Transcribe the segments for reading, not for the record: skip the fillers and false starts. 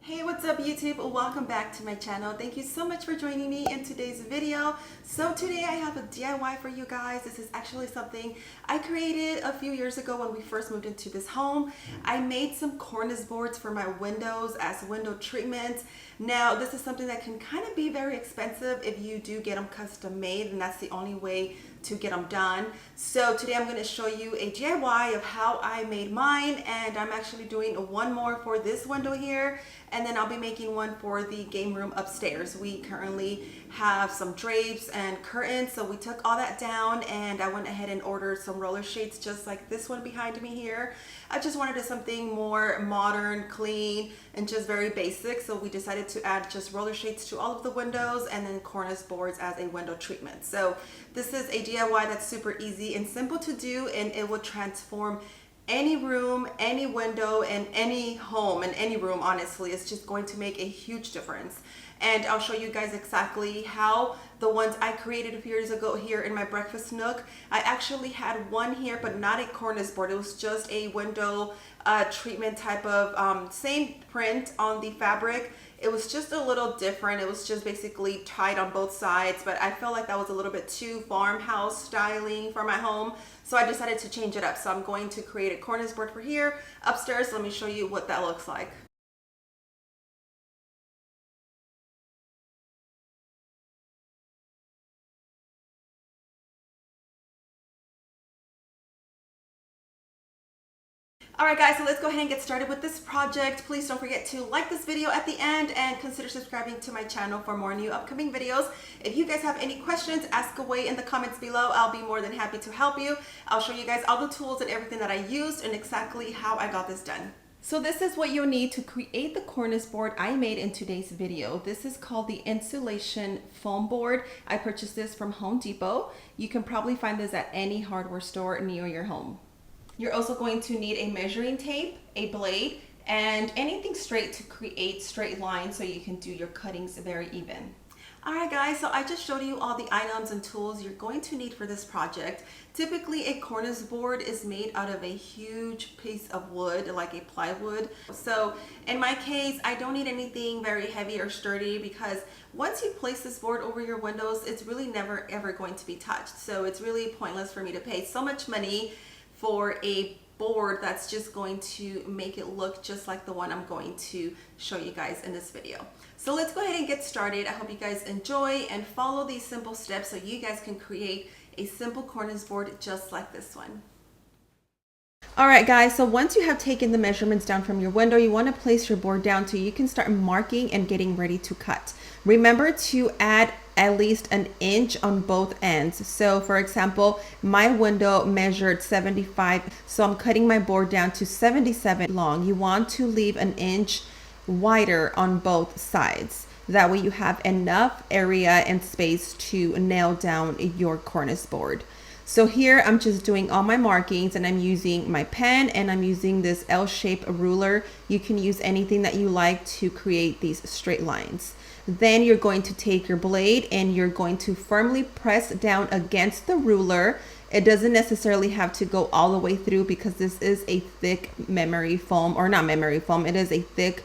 Hey, what's up YouTube? Welcome back to my channel. Thank you so much for joining me in today's video. So today I have a DIY for you guys. This is actually something I created a few years ago when we first moved into this home. I made some cornice boards for my windows as window treatments. Now this is something that can kind of be very expensive if you do get them custom made, and that's the only way to get them done. So today I'm going to show you a DIY of how I made mine, and I'm actually doing one more for this window here, and then I'll be making one for the game room upstairs. We currently have some drapes and curtains, so we took all that down, and I went ahead and ordered some roller shades just like this one behind me here. I just wanted something more modern, clean, and just very basic, so we decided to add just roller shades to all of the windows and then cornice boards as a window treatment. So this is a DIY that's super easy and simple to do, and it will transform any room, any window, and any home, and any room. Honestly, it's just going to make a huge difference. And I'll show you guys exactly how the ones I created a few years ago here in my breakfast nook. I actually had one here, but not a cornice board. It was just a window treatment type of same print on the fabric. It was just a little different. It was just basically tied on both sides, but I felt like that was a little bit too farmhouse styling for my home, so I decided to change it up. So I'm going to create a cornice board for here upstairs. Let me show you what that looks like. Alright guys, so let's go ahead and get started with this project. Please don't forget to like this video at the end and consider subscribing to my channel for more new upcoming videos. If you guys have any questions, ask away in the comments below. I'll be more than happy to help you. I'll show you guys all the tools and everything that I used and exactly how I got this done. So this is what you'll need to create the cornice board I made in today's video. This is called the insulation foam board. I purchased this from Home Depot. You can probably find this at any hardware store near your home. You're also going to need a measuring tape, a blade, and anything straight to create straight lines so you can do your cuttings very even. Alright guys, so I just showed you all the items and tools you're going to need for this project. Typically a cornice board is made out of a huge piece of wood, like a plywood. So in my case, I don't need anything very heavy or sturdy, because once you place this board over your windows, it's really never ever going to be touched. So it's really pointless for me to pay so much money for a board that's just going to make it look just like the one I'm going to show you guys in this video. So let's go ahead and get started. I hope you guys enjoy and follow these simple steps so you guys can create a simple cornice board just like this one. Alright guys, so once you have taken the measurements down from your window, you want to place your board down so you can start marking and getting ready to cut. Remember to add at least an inch on both ends. So for example, my window measured 75, so I'm cutting my board down to 77 long. You want to leave an inch wider on both sides. That way you have enough area and space to nail down your cornice board. So here I'm just doing all my markings, and I'm using my pen, and I'm using this L-shaped ruler. You can use anything that you like to create these straight lines. Then you're going to take your blade and you're going to firmly press down against the ruler. It doesn't necessarily have to go all the way through, because this is a thick memory foam, or not memory foam, it is a thick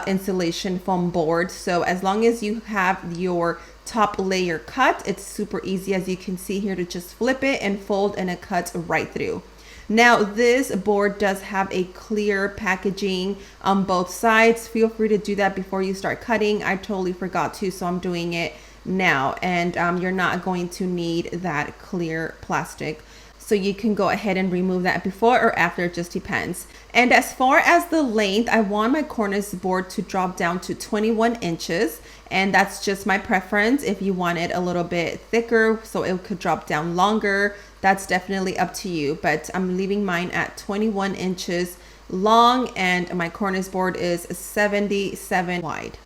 insulation foam board. So as long as you have your top layer cut, it's super easy, as you can see here, to just flip it and fold, and it cuts right through. Now this board does have a clear packaging on both sides. Feel free to do that before you start cutting. I totally forgot to, so I'm doing it now. And you're not going to need that clear plastic, so you can go ahead and remove that before or after, it just depends. And as far as the length, I want my cornice board to drop down to 21 inches, and that's just my preference. If you want it a little bit thicker so it could drop down longer, that's definitely up to you, but I'm leaving mine at 21 inches long, and my cornice board is 77 wide.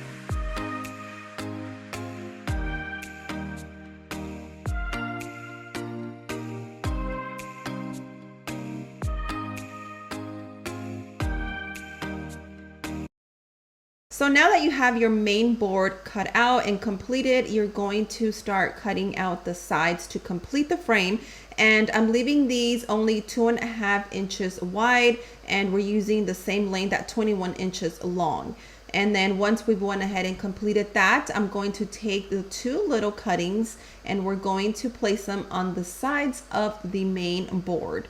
So now that you have your main board cut out and completed, you're going to start cutting out the sides to complete the frame. And I'm leaving these only 2.5 inches wide, and we're using the same length at 21 inches long. And then once we've went ahead and completed that, I'm going to take the two little cuttings and we're going to place them on the sides of the main board.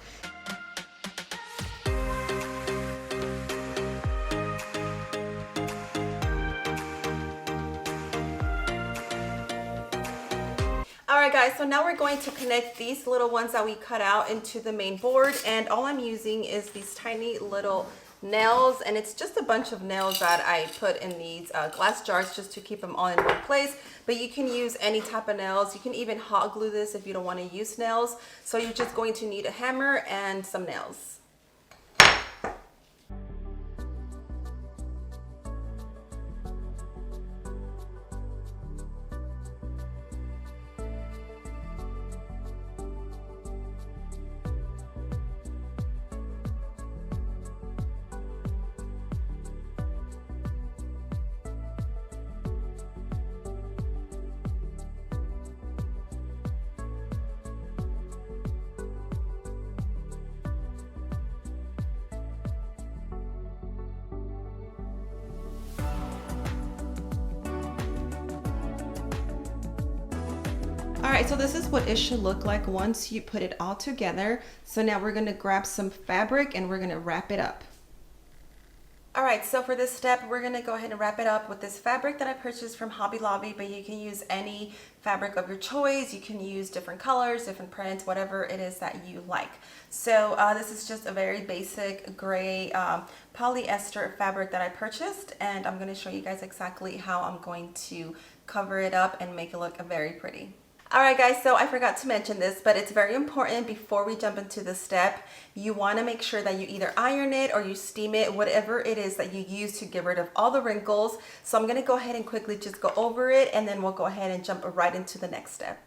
Alright guys, so now we're going to connect these little ones that we cut out into the main board, and all I'm using is these tiny little nails, and it's just a bunch of nails that I put in these glass jars just to keep them all in one place. But you can use any type of nails. You can even hot glue this if you don't want to use nails. So you're just going to need a hammer and some nails. All right, so this is what it should look like once you put it all together. So now we're gonna grab some fabric and we're gonna wrap it up. All right, so for this step, we're gonna go ahead and wrap it up with this fabric that I purchased from Hobby Lobby, but you can use any fabric of your choice. You can use different colors, different prints, whatever it is that you like. So this is just a very basic gray polyester fabric that I purchased, and I'm gonna show you guys exactly how I'm going to cover it up and make it look very pretty. Alright guys, so I forgot to mention this, but it's very important before we jump into this step. You want to make sure that you either iron it or you steam it, whatever it is that you use to get rid of all the wrinkles. So I'm going to go ahead and quickly just go over it, and then we'll go ahead and jump right into the next step.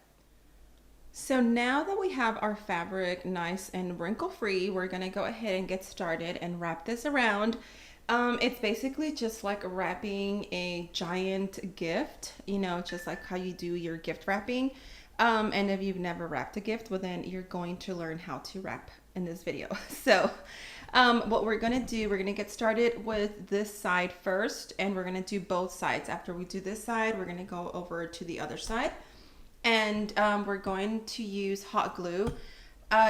So now that we have our fabric nice and wrinkle free, we're going to go ahead and get started and wrap this around. It's basically just like wrapping a giant gift, you know, just like how you do your gift wrapping. And if you've never wrapped a gift, well then you're going to learn how to wrap in this video. So what we're going to do, we're going to get started with this side first, and we're going to do both sides. After we do this side, we're going to go over to the other side, and we're going to use hot glue.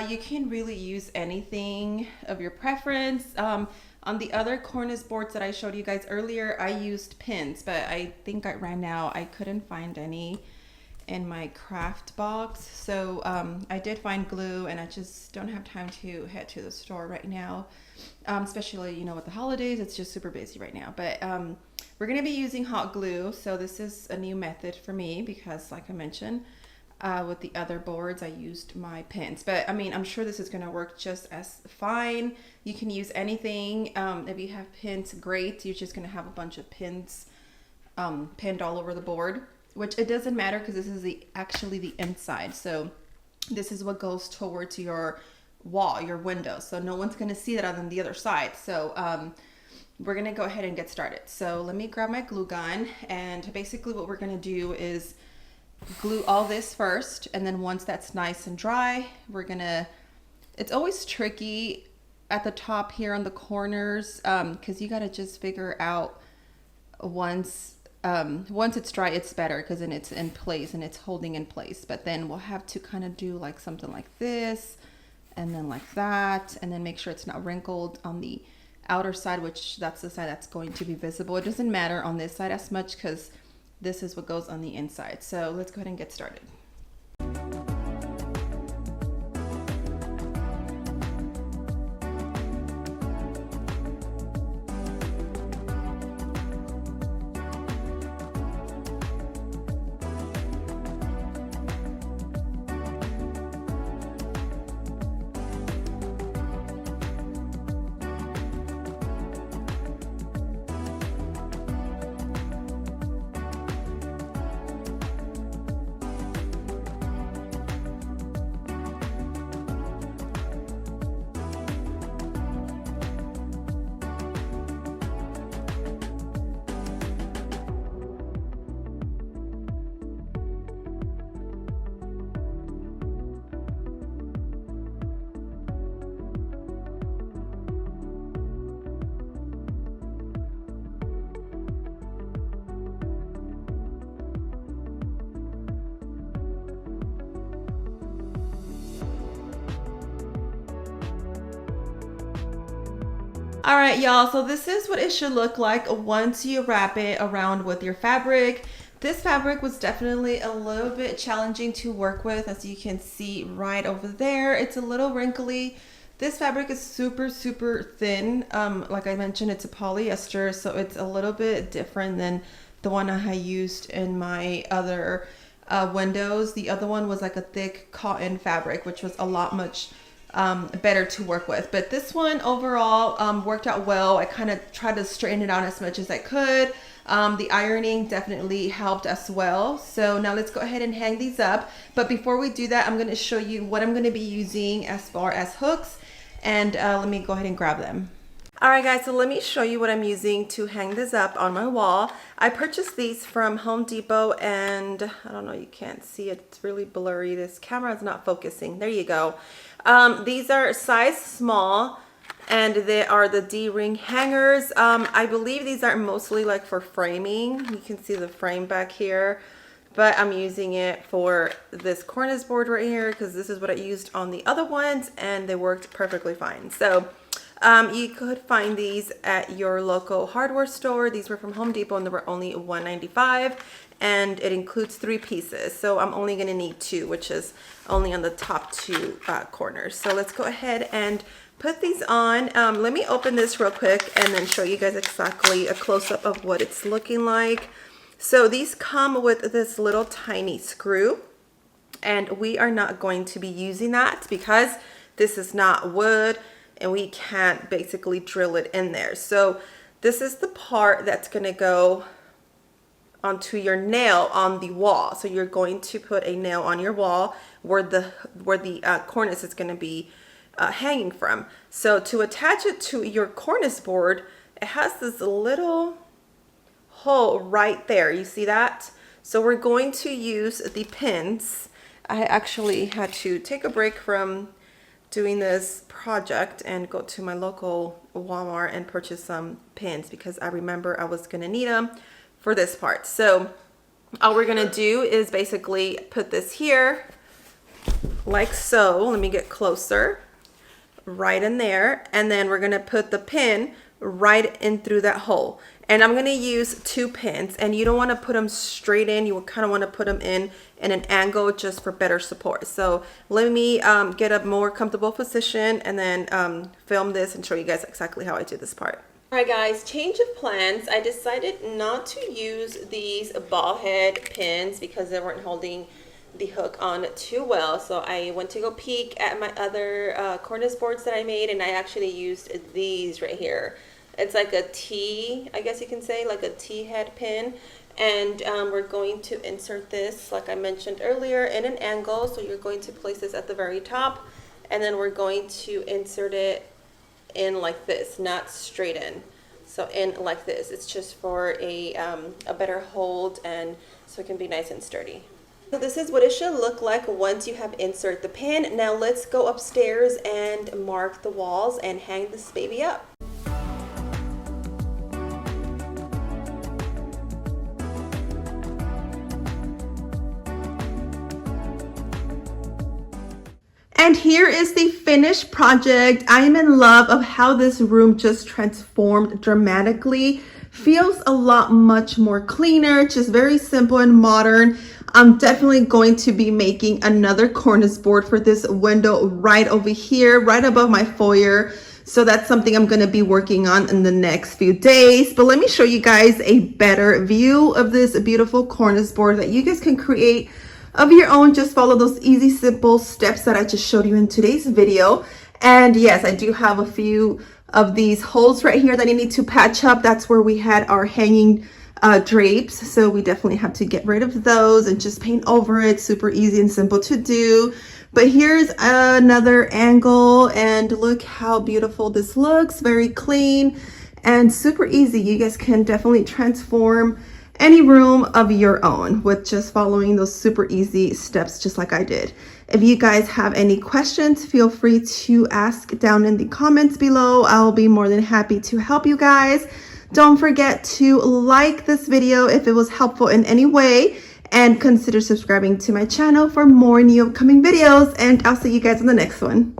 You can really use anything of your preference. On the other Cornice boards that I showed you guys earlier, I used pins, but I think I ran out. I couldn't find any in my craft box. So I did find glue, and I just don't have time to head to the store right now. Especially, you know, with the holidays, it's just super busy right now. But we're going to be using hot glue. So this is a new method for me because, like I mentioned, with the other boards I used my pins, but I mean, I'm sure this is going to work just as fine. You can use anything. If you have pins, great. You're just going to have a bunch of pins pinned all over the board, which it doesn't matter because this is actually the inside. So this is what goes towards your wall, your window. So no one's going to see that on the other side. So we're going to go ahead and get started. So let me grab my glue gun, and basically what we're going to do is glue all this first, and then once that's nice and dry, we're gonna, it's always tricky at the top here on the corners because you got to just figure out once it's dry, it's better because then it's in place and it's holding in place. But then we'll have to kind of do like something like this, and then like that, and then make sure it's not wrinkled on the outer side, which that's the side that's going to be visible. It doesn't matter on this side as much because this is what goes on the inside. So let's go ahead and get started. All right, y'all, so this is what it should look like once you wrap it around with your fabric. This fabric was definitely a little bit challenging to work with, as you can see right over there. It's a little wrinkly. This fabric is super, super thin. Like I mentioned, it's a polyester, so it's a little bit different than the one I used in my other windows. The other one was like a thick cotton fabric, which was a lot much better to work with. But this one overall worked out well. I kind of tried to straighten it out as much as I could. The ironing definitely helped as well. So now let's go ahead and hang these up. But before we do that, I'm going to show you what I'm going to be using as far as hooks. And let me go ahead and grab them. All right, guys, so let me show you what I'm using to hang this up on my wall. I purchased these from Home Depot, and I don't know, you can't see it. It's really blurry. This camera is not focusing. There you go. These are size small, and they are the D-ring hangers. I believe these are mostly like for framing. You can see the frame back here, but I'm using it for this cornice board right here because this is what I used on the other ones, and they worked perfectly fine. So you could find these at your local hardware store. These were from Home Depot, and they were only $1.95, and it includes 3 pieces. So I'm only going to need 2, which is only on the top 2 corners. So let's go ahead and put these on. Let me open this real quick and then show you guys exactly a close-up of what it's looking like. So these come with this little tiny screw, and we are not going to be using that because this is not wood, and we can't basically drill it in there. So this is the part that's gonna go onto your nail on the wall. So you're going to put a nail on your wall where the cornice is gonna be hanging from. So to attach it to your cornice board, it has this little hole right there. You see that? So we're going to use the pins. I actually had to take a break from doing this project and go to my local Walmart and purchase some pins because I remember I was gonna need them for this part. So all we're gonna do is basically put this here like so. Let me get closer, right in there, and then we're gonna put the pin right in through that hole. And I'm gonna use 2 pins, and you don't wanna put them straight in. You kind of wanna put them in an angle just for better support. So let me get a more comfortable position and then film this and show you guys exactly how I do this part. All right, guys, change of plans. I decided not to use these ball head pins because they weren't holding the hook on too well. So I went to go peek at my other cornice boards that I made, and I actually used these right here. It's like a T, I guess you can say, like a T head pin. And we're going to insert this, like I mentioned earlier, in an angle. So you're going to place this at the very top, and then we're going to insert it in like this, not straight in. So in like this. It's just for a better hold, and so it can be nice and sturdy. So this is what it should look like once you have inserted the pin. Now let's go upstairs and mark the walls and hang this baby up. And here is the finished project. I am in love of how this room just transformed dramatically. Feels a lot much more cleaner, just very simple and modern. I'm definitely going to be making another cornice board for this window right over here, right above my foyer. So that's something I'm going to be working on in the next few days. But let me show you guys a better view of this beautiful cornice board that you guys can create of your own. Just follow those easy, simple steps that I just showed you in today's video. And yes, I do have a few of these holes right here that I need to patch up. That's where we had our hanging drapes. So we definitely have to get rid of those and just paint over it. Super easy and simple to do. But here's another angle, and look how beautiful this looks. Very clean and super easy. You guys can definitely transform any room of your own with just following those super easy steps, just like I did. If you guys have any questions, feel free to ask down in the comments below. I'll be more than happy to help you guys. Don't forget to like this video if it was helpful in any way, and consider subscribing to my channel for more new upcoming videos, and I'll see you guys in the next one.